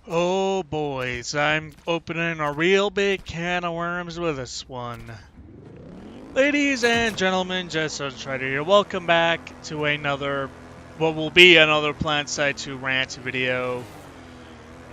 Oh boys, I'm opening a real big can of worms with this one. Ladies and gentlemen, just Sunstrider here. Welcome back to what will be another Planetside 2 rant video.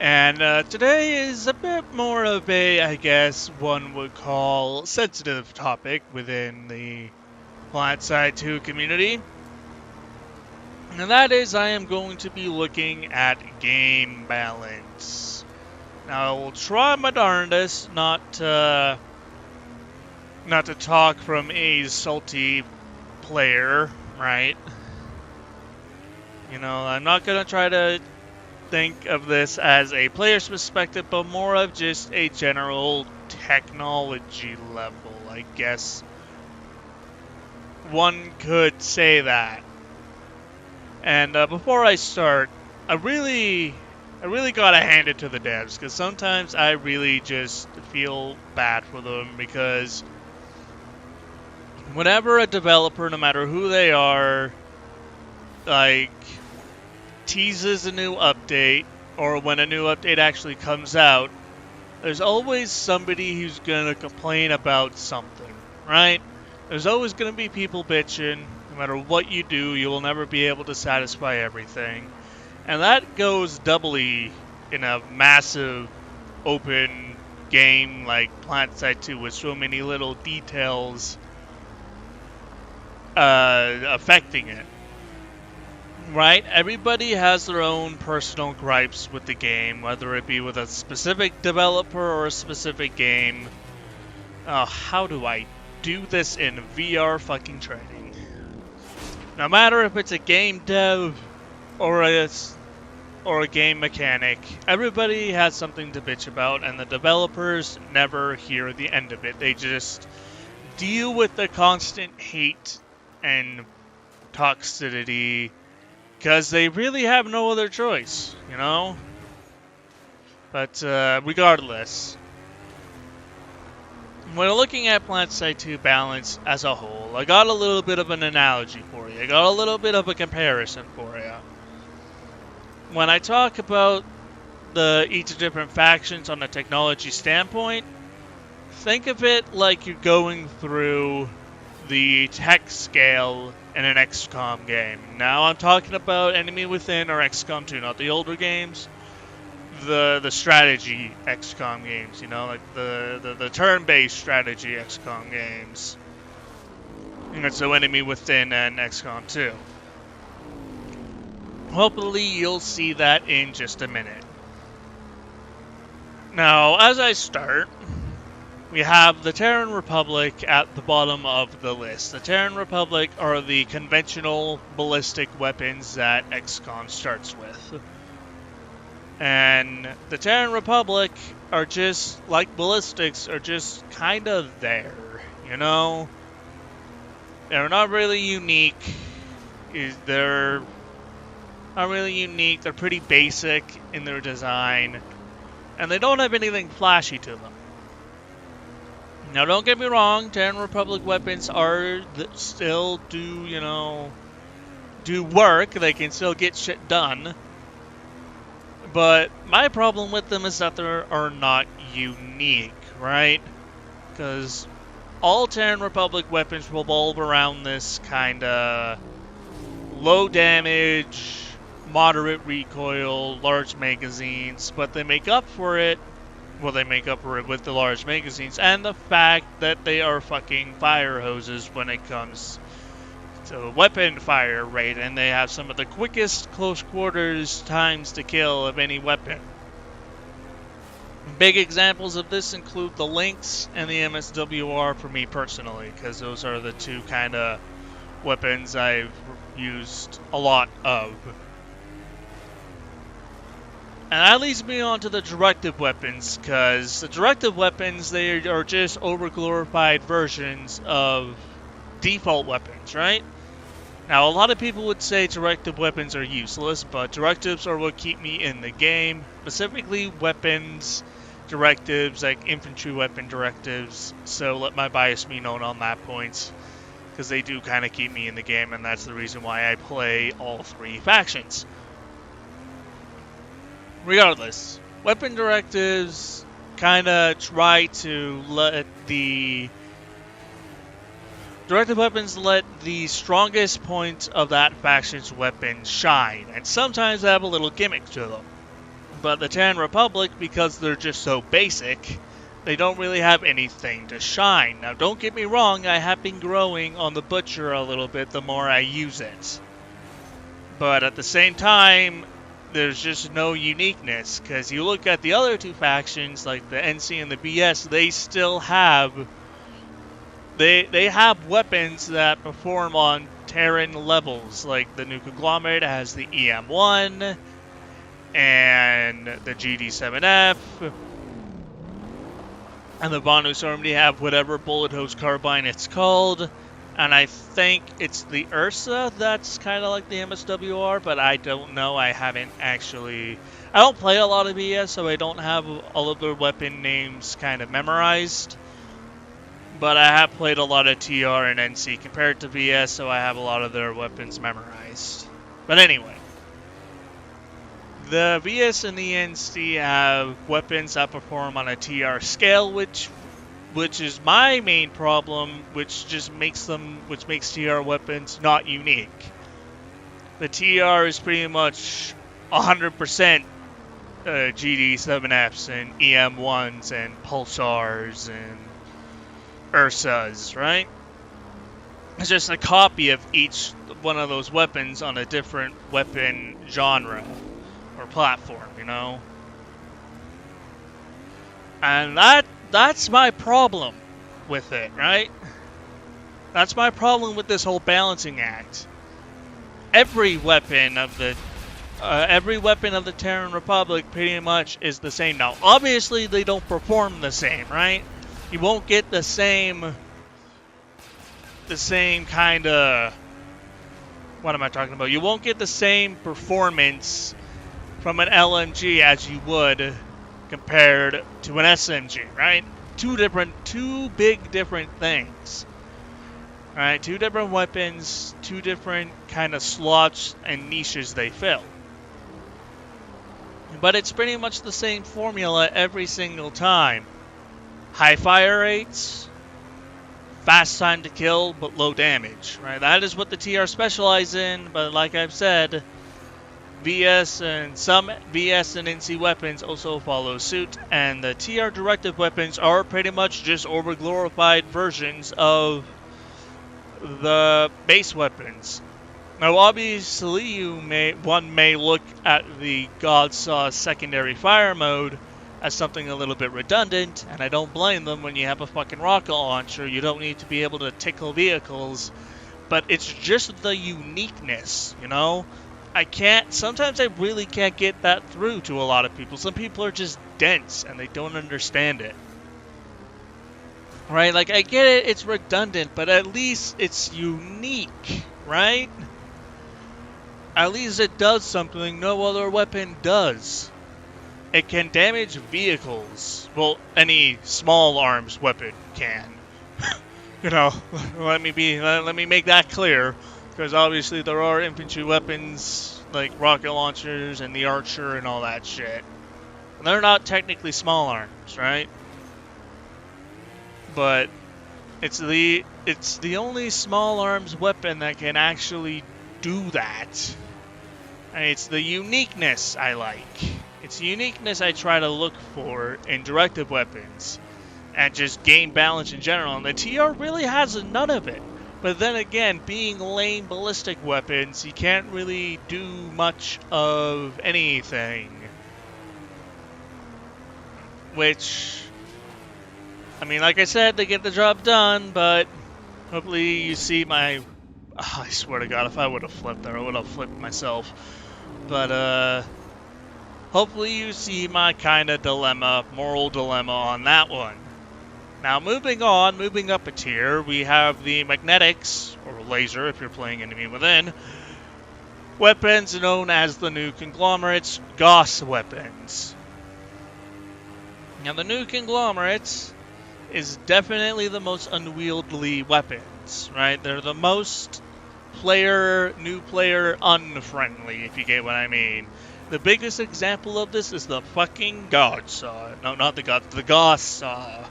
And today is a bit more of a, I guess, one would call sensitive topic within the Planetside 2 community. And that is, I am going to be looking at game balance. Now, I will try my darndest not to talk from a salty player, right? You know, I'm not going to try to think of this as a player's perspective, but more of just a general technology level, I guess. One could say that. And before I start, I really gotta hand it to the devs, because sometimes I really just feel bad for them, because whenever a developer, no matter who they are, like, teases a new update, or when a new update actually comes out, there's always somebody who's gonna complain about something, right? There's always gonna be people bitching. No matter what you do, you will never be able to satisfy everything. And that goes doubly in a massive open game like Planetside 2 with so many little details affecting it. Right? Everybody has their own personal gripes with the game, whether it be with a specific developer or a specific game. How do I do this in VR fucking training? No matter if it's a game dev or a game mechanic, everybody has something to bitch about, and the developers never hear the end of it. They just deal with the constant hate and toxicity because they really have no other choice, you know? But regardless, when looking at Planetside 2 balance as a whole, I got a little bit of an analogy for you. I got a little bit of a comparison for you. When I talk about each different factions on a technology standpoint, think of it like you're going through the tech scale in an XCOM game. Now I'm talking about Enemy Within or XCOM 2, not the older games. The strategy XCOM games, you know, like the turn-based strategy XCOM games. And so Enemy Within and XCOM 2. Hopefully you'll see that in just a minute. Now, as I start, we have the Terran Republic at the bottom of the list. The Terran Republic are the conventional ballistic weapons that XCOM starts with. And the Terran Republic are just, like ballistics, are just kind of there, you know? They're not really unique. They're not really unique. They're pretty basic in their design. And they don't have anything flashy to them. Now, don't get me wrong. Terran Republic weapons still do work. They can still get shit done. But my problem with them is that they are not unique, right? Because all Terran Republic weapons revolve around this kind of low damage, moderate recoil, large magazines, but they make up for it. Well, they make up for it with the large magazines and the fact that they are fucking fire hoses when it comes to weapon fire rate, and they have some of the quickest close quarters times to kill of any weapon. Big examples of this include the Lynx and the MSWR for me personally, because those are the two kind of weapons I've used a lot of. And that leads me on to the directive weapons, because the directive weapons, they are just over-glorified versions of default weapons, right? Now, a lot of people would say directive weapons are useless, but directives are what keep me in the game. Specifically, weapons directives, like infantry weapon directives. So let my bias be known on that point, because they do kind of keep me in the game, and that's the reason why I play all three factions. Regardless, weapon directives kind of try to let the directive weapons let the strongest point of that faction's weapon shine, and sometimes they have a little gimmick to them. But the Terran Republic, because they're just so basic, they don't really have anything to shine. Now, don't get me wrong, I have been growing on the Butcher a little bit the more I use it. But at the same time, there's just no uniqueness, because you look at the other two factions, like the NC and the BS, they still have they have weapons that perform on Terran levels, like the new Conglomerate has the EM1 and the GD7F, and the Bonu Stormdy have whatever bullet hose carbine it's called. And I think it's the Ursa that's kind of like the MSWR, but I don't know. I don't play a lot of BS, so I don't have all of their weapon names kind of memorized. But I have played a lot of TR and NC compared to BS, so I have a lot of their weapons memorized. But anyway, the BS and the NC have weapons that perform on a TR scale, which is my main problem, which makes TR weapons not unique. The TR is pretty much 100% GD7Fs and EM1s and Pulsars and Ursas, right? It's just a copy of each one of those weapons on a different weapon genre or platform, you know? And that's my problem with it, right? That's my problem with this whole balancing act. Every weapon of the Terran Republic pretty much is the same. Now, obviously, they don't perform the same, right? You won't get the same kind of... What am I talking about? You won't get the same performance from an LMG as you would compared to an SMG, right? Two big different things. Alright, two different weapons, two different kind of slots and niches they fill. But it's pretty much the same formula every single time. High fire rates, fast time to kill, but low damage, right? That is what the TR specialize in, but like I've said, VS and some VS and NC weapons also follow suit, and the TR directive weapons are pretty much just overglorified versions of the base weapons. Now, obviously, one may look at the Godsaw secondary fire mode as something a little bit redundant, and I don't blame them. When you have a fucking rocket launcher, you don't need to be able to tickle vehicles, but it's just the uniqueness, you know? Sometimes I really can't get that through to a lot of people. Some people are just dense, and they don't understand it. Right? Like, I get it, it's redundant, but at least it's unique, right? At least it does something no other weapon does. It can damage vehicles. Well, any small arms weapon can. You know, let me make that clear, because obviously there are infantry weapons like rocket launchers and the Archer and all that shit. And they're not technically small arms, right? But it's the only small arms weapon that can actually do that. And it's the uniqueness I like. It's the uniqueness I try to look for in directive weapons, and just game balance in general. And the TR really has none of it. But then again, being lame ballistic weapons, you can't really do much of anything. Which, I mean, like I said, they get the job done, but hopefully you see my... Oh, I swear to God, if I would have flipped there, I would have flipped myself. But, hopefully you see my kind of moral dilemma on that one. Now, moving up a tier, we have the magnetics, or laser if you're playing enemy within, weapons known as the new Conglomerates, Gauss weapons. Now, the new Conglomerates is definitely the most unwieldy weapons, right? They're the most new player unfriendly, if you get what I mean. The biggest example of this is the fucking God Saw. No, not the God, the Goss Saw.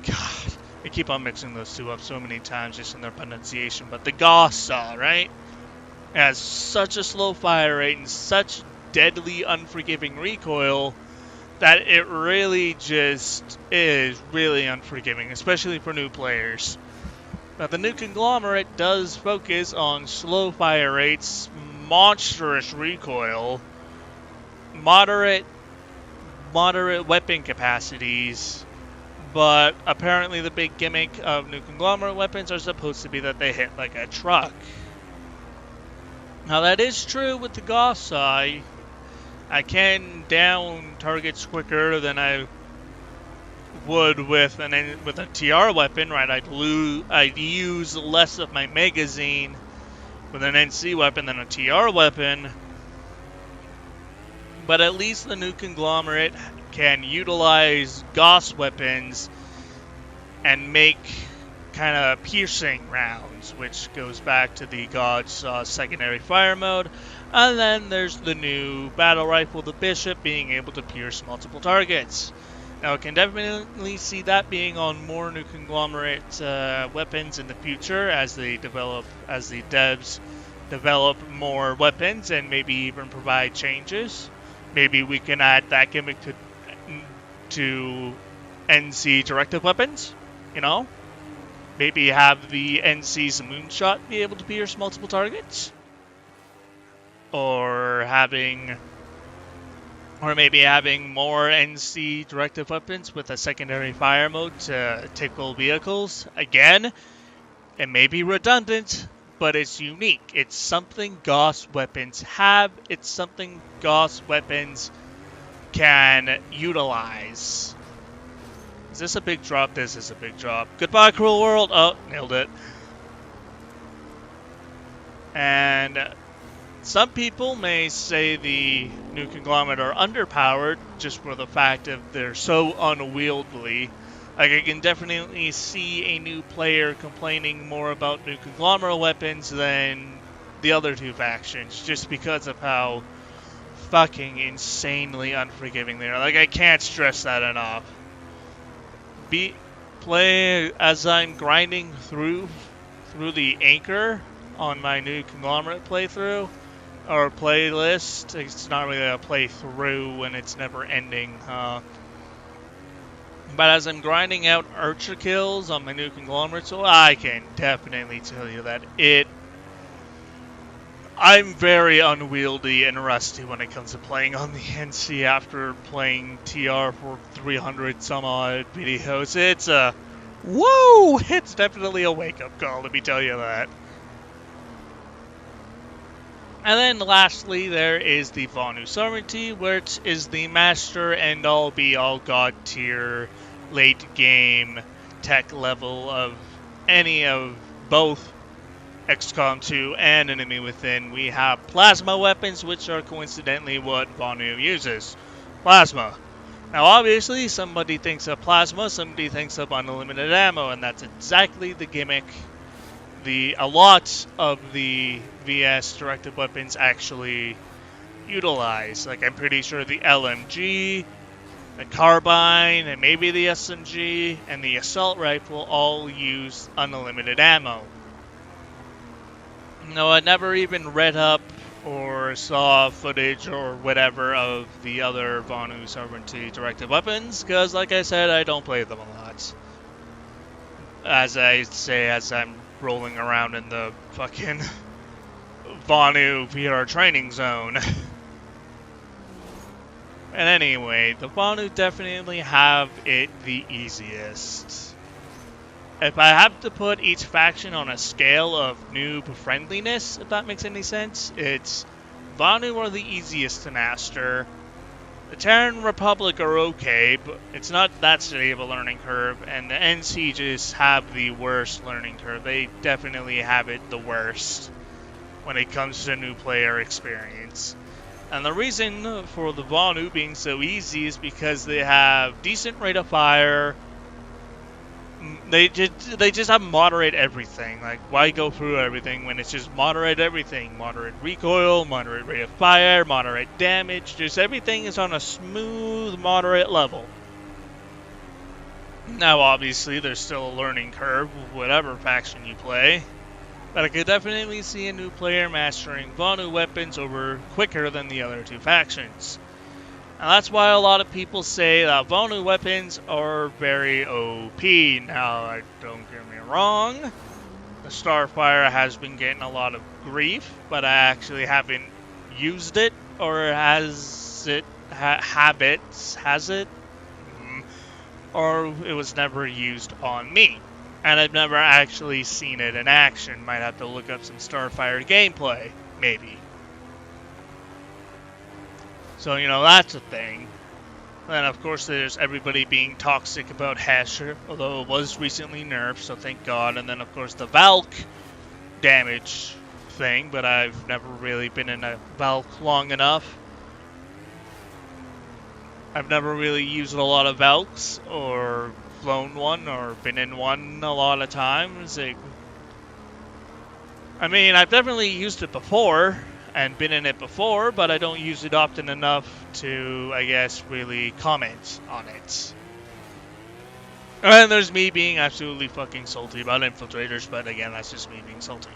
God, I keep on mixing those two up so many times just in their pronunciation, but the Goss Saw, right? It has such a slow fire rate and such deadly unforgiving recoil that it really just is really unforgiving, especially for new players. Now, the new Conglomerate does focus on slow fire rates, monstrous recoil, moderate weapon capacities, but apparently the big gimmick of new Conglomerate weapons are supposed to be that they hit like a truck. Now, that is true with the Goss Saw. I can down targets quicker than I would with a TR weapon, right? I'd use less of my magazine with an NC weapon than a TR weapon. But at least the new Conglomerate can utilize Goss weapons and make kind of piercing rounds, which goes back to the God Saw secondary fire mode. And then there's the new battle rifle, the Bishop, being able to pierce multiple targets. Now, I can definitely see that being on more new Conglomerate weapons in the future as the devs develop more weapons and maybe even provide changes. Maybe we can add that gimmick to NC directive weapons, you know? Maybe have the NC's Moonshot be able to pierce multiple targets? Or maybe having more NC directive weapons with a secondary fire mode to tickle vehicles. Again, it may be redundant, but it's unique. It's something Goss weapons have. It's something Goss weapons can utilize. Is this a big drop? This is a big drop. Goodbye, cruel world. Oh, nailed it. And some people may say the new Conglomerate are underpowered just for the fact that they're so unwieldy. Like, I can definitely see a new player complaining more about new Conglomerate weapons than the other two factions, just because of how fucking insanely unforgiving they are. Like, I can't stress that enough. Play as I'm grinding through the Anchor on my new Conglomerate playthrough, or playlist. It's not really a playthrough when it's never ending, But as I'm grinding out Archer kills on my new Conglomerate, so I can definitely tell you that I'm very unwieldy and rusty when it comes to playing on the NC after playing TR for 300 some odd videos. It's definitely a wake-up call, let me tell you that. And then lastly, there is the Vonu Sovereignty, which is the master and all be all god tier late game tech level of any of both XCOM 2 and Enemy Within. We have plasma weapons, which are coincidentally what Vonu uses. Plasma. Now obviously, somebody thinks of plasma, somebody thinks of unlimited ammo, and that's exactly the gimmick a lot of the VS directed weapons actually utilize. Like, I'm pretty sure the LMG, the carbine, and maybe the SMG, and the assault rifle all use unlimited ammo. No, I never even read up or saw footage or whatever of the other Vonu Sovereignty directed weapons, because like I said, I don't play them a lot. As I say, as I'm rolling around in the fucking Vonu VR training zone. And anyway, the Vonu definitely have it the easiest. If I have to put each faction on a scale of noob friendliness, if that makes any sense, it's Vonu are the easiest to master. The Terran Republic are okay, but it's not that steady of a learning curve, and the NC just have the worst learning curve. They definitely have it the worst when it comes to new player experience. And the reason for the Vonu being so easy is because they have decent rate of fire, They just have moderate everything. Like, why go through everything when it's just moderate everything? Moderate recoil, moderate rate of fire, moderate damage. Just everything is on a smooth, moderate level. Now, obviously, there's still a learning curve with whatever faction you play. But I could definitely see a new player mastering Vonu weapons over quicker than the other two factions. And that's why a lot of people say that Vonu weapons are very OP. Now, don't get me wrong, the Starfire has been getting a lot of grief, but I actually haven't used it, or has it, has it? Or it was never used on me. And I've never actually seen it in action. Might have to look up some Starfire gameplay, maybe. So, you know, that's a thing. And of course there's everybody being toxic about Hesher, although it was recently nerfed, so thank God. And then of course the Valk damage thing, but I've never really been in a Valk long enough. I've never really used a lot of Valks, or flown one, or been in one a lot of times. I mean, I've definitely used it before, and been in it before, but I don't use it often enough to, I guess, really comment on it. And there's me being absolutely fucking salty about infiltrators, but again, that's just me being salty.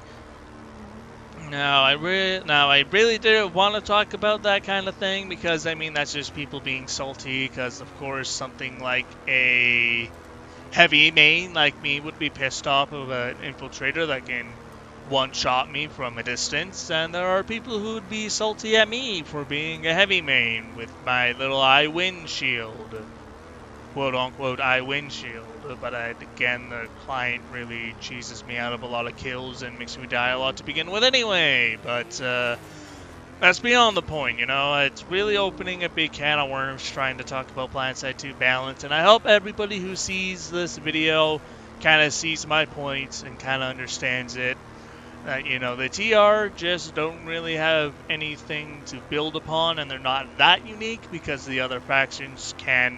Now, I really didn't want to talk about that kind of thing, because, I mean, that's just people being salty, because, of course, something like a heavy main like me would be pissed off of an infiltrator that can one-shot me from a distance, and there are people who would be salty at me for being a heavy main with my little I win shield, quote-unquote I win shield, but again, the client really cheeses me out of a lot of kills and makes me die a lot to begin with anyway, but that's beyond the point, you know. It's really opening a big can of worms trying to talk about Planetside 2 balance, and I hope everybody who sees this video kind of sees my points and kind of understands it. You know, the TR just don't really have anything to build upon, and they're not that unique because the other factions can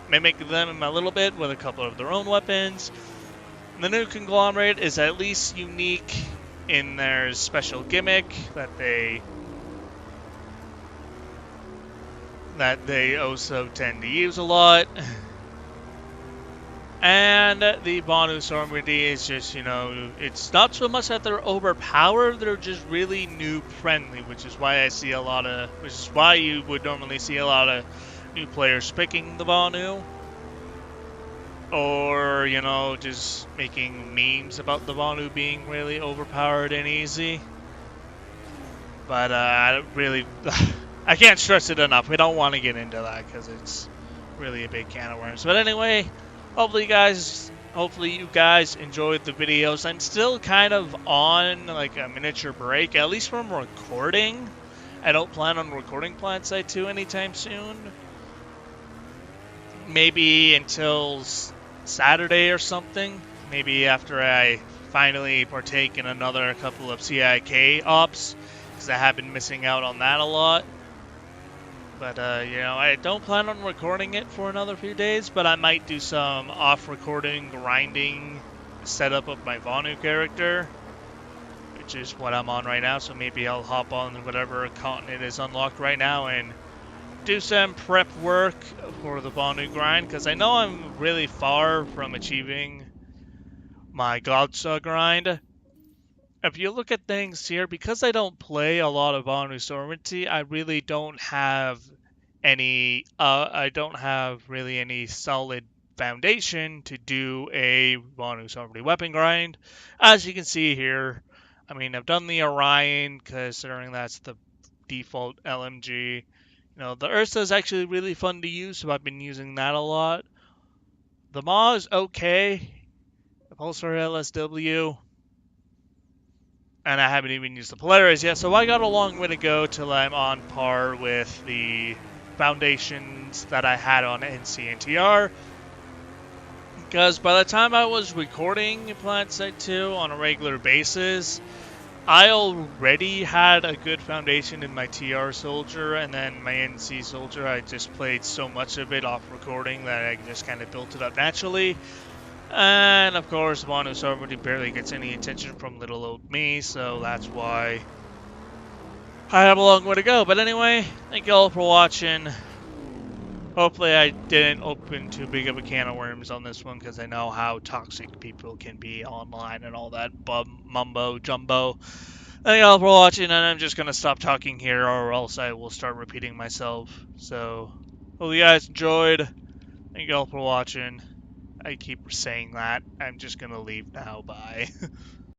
mimic them a little bit with a couple of their own weapons. The new Conglomerate is at least unique in their special gimmick that they also tend to use a lot. And the Vonu Sovereignty is just, you know, it's not so much that they're overpowered, they're just really noob friendly, which is why you would normally see a lot of new players picking the Vonu. Or, you know, just making memes about the Vonu being really overpowered and easy. But I can't stress it enough. We don't want to get into that because it's really a big can of worms. But anyway, hopefully you guys enjoyed the videos. I'm still kind of on like a miniature break, at least from recording. I don't plan on recording Planetside 2 anytime soon. Maybe until Saturday or something. Maybe after I finally partake in another couple of CIK ops, because I have been missing out on that a lot. But, you know, I don't plan on recording it for another few days, but I might do some off-recording, grinding setup of my Vonu character, which is what I'm on right now, so maybe I'll hop on whatever continent is unlocked right now and do some prep work for the Vonu grind, because I know I'm really far from achieving my Godsaw grind. If you look at things here, because I don't play a lot of Vonu Sovereignty, I really don't have any really any solid foundation to do a Vonu Sovereignty weapon grind. As you can see here, I mean, I've done the Orion, considering that's the default LMG. You know, the Ursa is actually really fun to use, so I've been using that a lot. The Maw is okay. The Pulsar LSW. And I haven't even used the Polaris yet, so I got a long way to go till I'm on par with the foundations that I had on NC and TR. Because by the time I was recording Planetside 2 on a regular basis, I already had a good foundation in my TR soldier, and then my NC soldier, I just played so much of it off recording that I just kind of built it up naturally. And of course, Wano Sorority barely gets any attention from little old me, so that's why I have a long way to go. But anyway, thank you all for watching. Hopefully I didn't open too big of a can of worms on this one, because I know how toxic people can be online and all that mumbo jumbo. Thank you all for watching, and I'm just going to stop talking here, or else I will start repeating myself. So, hope you guys enjoyed. Thank you all for watching. I keep saying that. I'm just going to leave now. Bye.